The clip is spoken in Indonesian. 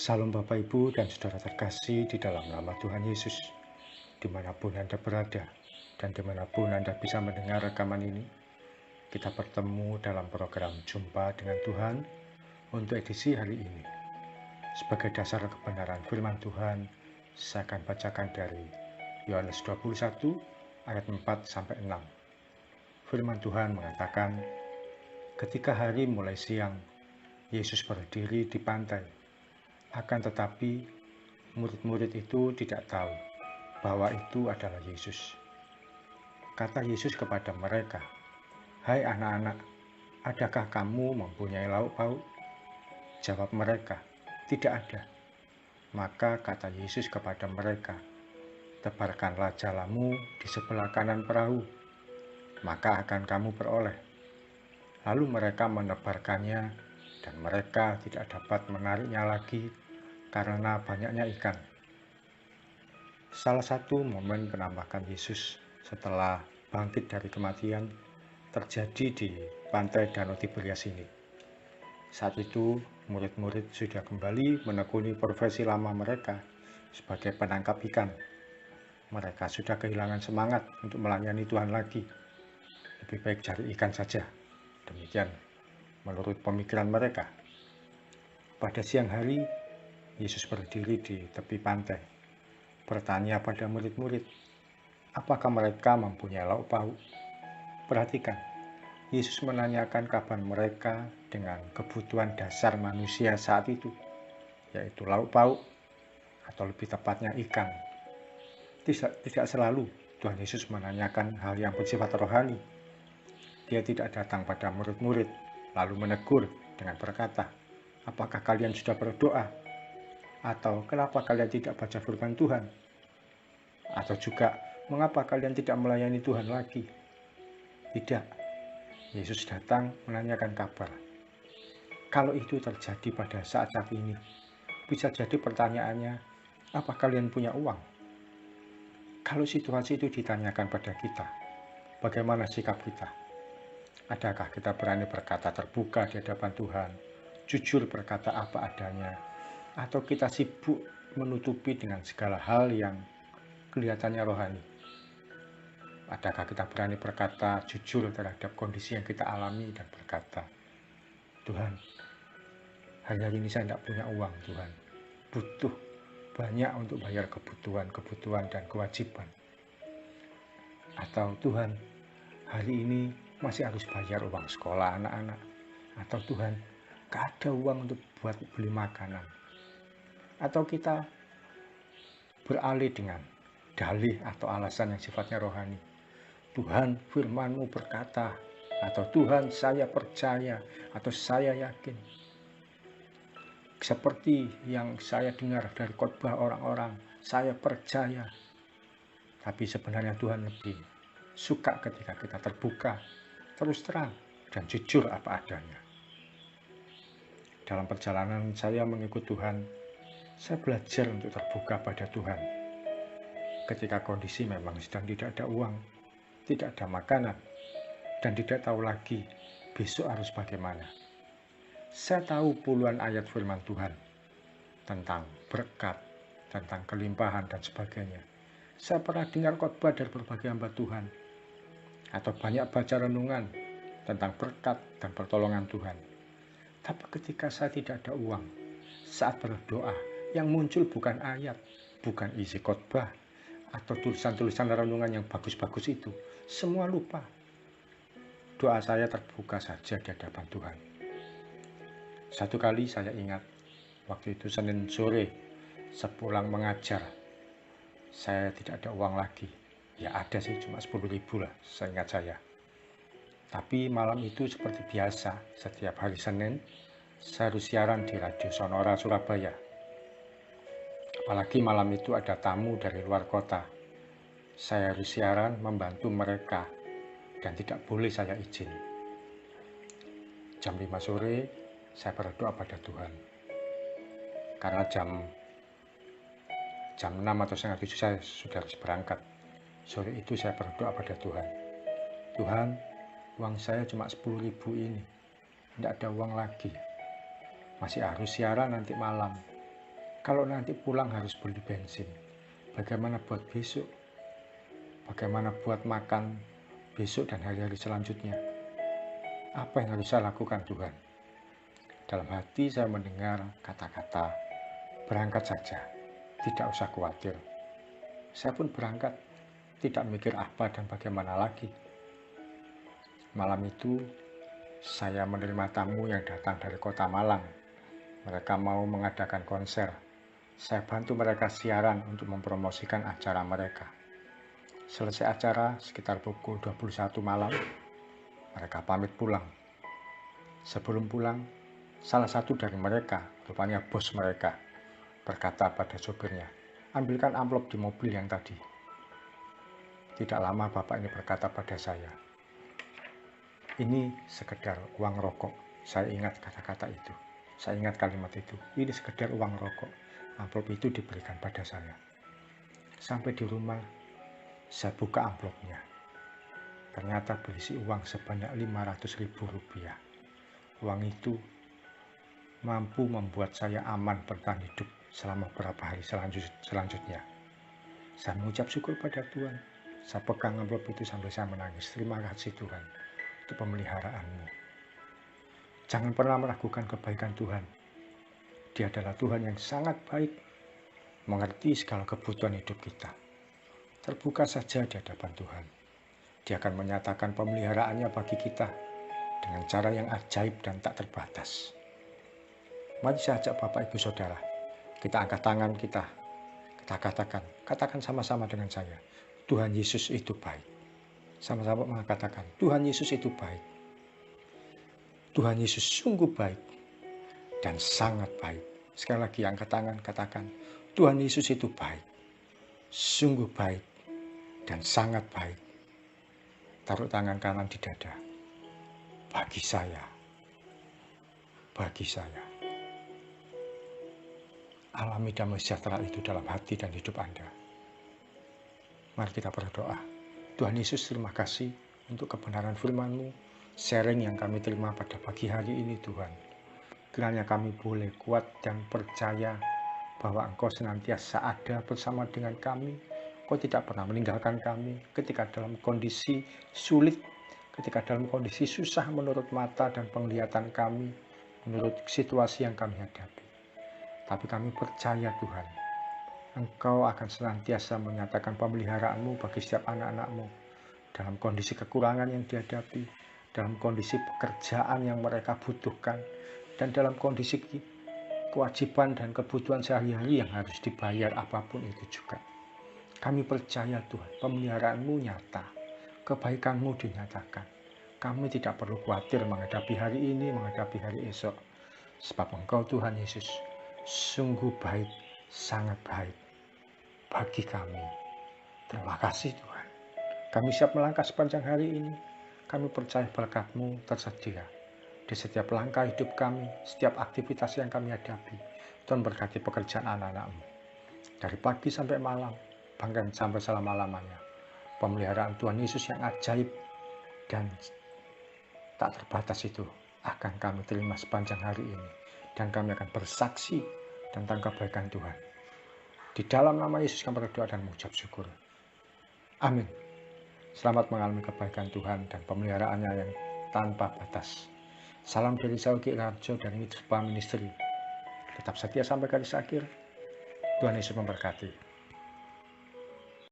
Salam Bapak Ibu dan Saudara terkasih di dalam nama Tuhan Yesus, dimanapun Anda berada dan dimanapun Anda bisa mendengar rekaman ini. Kita bertemu dalam program Jumpa dengan Tuhan untuk edisi hari ini. Sebagai dasar kebenaran firman Tuhan, saya akan bacakan dari Yohanes 21 ayat 4-6. Firman Tuhan mengatakan, ketika hari mulai siang, Yesus berdiri di pantai. Akan tetapi, murid-murid itu tidak tahu bahwa itu adalah Yesus. Kata Yesus kepada mereka, "Hai anak-anak, adakah kamu mempunyai lauk pauk?" Jawab mereka, "Tidak ada." Maka kata Yesus kepada mereka, "Tebarkanlah jalamu di sebelah kanan perahu, maka akan kamu peroleh." Lalu mereka menebarkannya, dan mereka tidak dapat menariknya lagi karena banyaknya ikan. Salah satu momen penampakan Yesus setelah bangkit dari kematian terjadi di pantai Danau Tiberias ini. Saat itu, murid-murid sudah kembali menekuni profesi lama mereka sebagai penangkap ikan. Mereka sudah kehilangan semangat untuk melayani Tuhan lagi. Lebih baik cari ikan saja. Demikian menurut pemikiran mereka. Pada siang hari, Yesus berdiri di tepi pantai, bertanya pada murid-murid, apakah mereka mempunyai lauk pauk? Perhatikan, Yesus menanyakan kabar mereka dengan kebutuhan dasar manusia saat itu, yaitu lauk pauk, atau lebih tepatnya ikan. Tidak selalu Tuhan Yesus menanyakan hal yang bersifat rohani. Dia tidak datang pada murid-murid, lalu menegur dengan berkata, apakah kalian sudah berdoa? Atau kenapa kalian tidak baca firman Tuhan? Atau juga, mengapa kalian tidak melayani Tuhan lagi? Tidak, Yesus datang menanyakan kabar. Kalau itu terjadi pada saat-saat ini, bisa jadi pertanyaannya, apa kalian punya uang? Kalau situasi itu ditanyakan pada kita, bagaimana sikap kita? Adakah kita berani berkata terbuka di hadapan Tuhan, jujur berkata apa adanya, atau kita sibuk menutupi dengan segala hal yang kelihatannya rohani? Adakah kita berani berkata jujur terhadap kondisi yang kita alami dan berkata, Tuhan, hari ini saya tidak punya uang, Tuhan. Butuh banyak untuk bayar kebutuhan dan kewajiban. Atau Tuhan, hari ini masih harus bayar uang sekolah anak-anak. Atau Tuhan, gak ada uang untuk buat beli makanan. Atau kita beralih dengan dalih atau alasan yang sifatnya rohani. Tuhan, firman-Mu berkata, atau Tuhan, saya percaya, atau saya yakin. Seperti yang saya dengar dari khotbah orang-orang, saya percaya. Tapi sebenarnya Tuhan lebih suka ketika kita terbuka, terus terang, dan jujur apa adanya. Dalam perjalanan saya mengikut Tuhan, saya belajar untuk terbuka pada Tuhan. Ketika kondisi memang sedang tidak ada uang, tidak ada makanan, dan tidak tahu lagi besok harus bagaimana. Saya tahu puluhan ayat firman Tuhan tentang berkat, tentang kelimpahan dan sebagainya. Saya pernah dengar khotbah dari berbagai hamba Tuhan, atau banyak baca renungan tentang berkat dan pertolongan Tuhan. Tapi ketika saya tidak ada uang, saat berdoa, yang muncul bukan ayat, bukan isi khotbah, atau tulisan-tulisan renungan yang bagus-bagus itu. Semua lupa. Doa saya terbuka saja di hadapan Tuhan. Satu kali saya ingat, waktu itu Senin sore, sepulang mengajar, saya tidak ada uang lagi. Ya ada sih, cuma 10.000 lah, seingat saya. Tapi malam itu seperti biasa, setiap hari Senin, saya harus siaran di Radio Sonora Surabaya. Apalagi malam itu ada tamu dari luar kota. Saya harus siaran membantu mereka, dan tidak boleh saya izin. Jam 5 sore, saya berdoa pada Tuhan. Karena jam 6 atau setengah 7 saya sudah harus berangkat. Sore itu saya berdoa pada Tuhan. Tuhan, uang saya cuma 10.000 ini. Tidak ada uang lagi. Masih harus siaran nanti malam. Kalau nanti pulang harus beli bensin, bagaimana buat besok? Bagaimana buat makan besok dan hari-hari selanjutnya? Apa yang harus saya lakukan, Tuhan? Dalam hati saya mendengar kata-kata, berangkat saja, tidak usah khawatir. Saya pun berangkat, tidak mikir apa dan bagaimana lagi. Malam itu, saya menerima tamu yang datang dari kota Malang. Mereka mau mengadakan konser. Saya bantu mereka siaran untuk mempromosikan acara mereka. Selesai acara sekitar pukul 21 malam, mereka pamit pulang. Sebelum pulang, salah satu dari mereka, rupanya bos mereka, berkata pada sopirnya, ambilkan amplop di mobil yang tadi. Tidak lama bapak ini berkata pada saya, ini sekedar uang rokok. Saya ingat kata-kata itu. Saya ingat kalimat itu. Ini sekedar uang rokok. Amplop itu diberikan pada saya. Sampai di rumah, saya buka amplopnya. Ternyata berisi uang sebanyak Rp500.000. Uang itu mampu membuat saya aman bertahan hidup selama beberapa hari selanjutnya. Saya mengucap syukur pada Tuhan. Saya pegang amplop itu sampai saya menangis. Terima kasih Tuhan untuk pemeliharaanmu. Jangan pernah meragukan kebaikan Tuhan. Dia adalah Tuhan yang sangat baik, mengerti segala kebutuhan hidup kita. Terbuka saja di hadapan Tuhan. Dia akan menyatakan pemeliharaannya bagi kita dengan cara yang ajaib dan tak terbatas. Mari saya ajak Bapak Ibu Saudara, kita angkat tangan kita katakan sama-sama dengan saya, Tuhan Yesus itu baik. Sama-sama mengatakan, Tuhan Yesus itu baik. Tuhan Yesus sungguh baik dan sangat baik. Sekali lagi angkat tangan, katakan, Tuhan Yesus itu baik, sungguh baik dan sangat baik. Taruh tangan kanan di dada. Bagi saya. Alami damai sejahtera itu dalam hati dan hidup Anda. Mari kita berdoa. Tuhan Yesus, terima kasih untuk kebenaran firman-Mu, sharing yang kami terima pada pagi hari ini Tuhan. Kiranya kami boleh kuat dan percaya bahwa Engkau senantiasa ada bersama dengan kami. Engkau tidak pernah meninggalkan kami ketika dalam kondisi sulit, ketika dalam kondisi susah menurut mata dan penglihatan kami, menurut situasi yang kami hadapi. Tapi kami percaya Tuhan, Engkau akan senantiasa menyatakan pemeliharaan-Mu bagi setiap anak-anak-Mu dalam kondisi kekurangan yang dihadapi, dalam kondisi pekerjaan yang mereka butuhkan, dan dalam kondisi kewajiban dan kebutuhan sehari-hari yang harus dibayar apapun itu juga. Kami percaya Tuhan, pemeliharaan-Mu nyata, kebaikan-Mu dinyatakan. Kami tidak perlu khawatir menghadapi hari ini, menghadapi hari esok. Sebab Engkau Tuhan Yesus sungguh baik, sangat baik bagi kami. Terima kasih Tuhan. Kami siap melangkah sepanjang hari ini. Kami percaya berkat-Mu tersedia di setiap langkah hidup kami, setiap aktivitas yang kami hadapi. Tuhan berkati pekerjaan anak-anak-Mu. Dari pagi sampai malam, bahkan sampai selama-lamanya. Pemeliharaan Tuhan Yesus yang ajaib dan tak terbatas itu akan kami terima sepanjang hari ini. Dan kami akan bersaksi tentang kebaikan Tuhan. Di dalam nama Yesus kami berdoa dan mengucap syukur. Amin. Selamat mengalami kebaikan Tuhan dan pemeliharaannya yang tanpa batas. Salam dari saya Uki Rarjo dari Mitzvah Ministry. Tetap setia sampai garis akhir. Tuhan Yesus memberkati.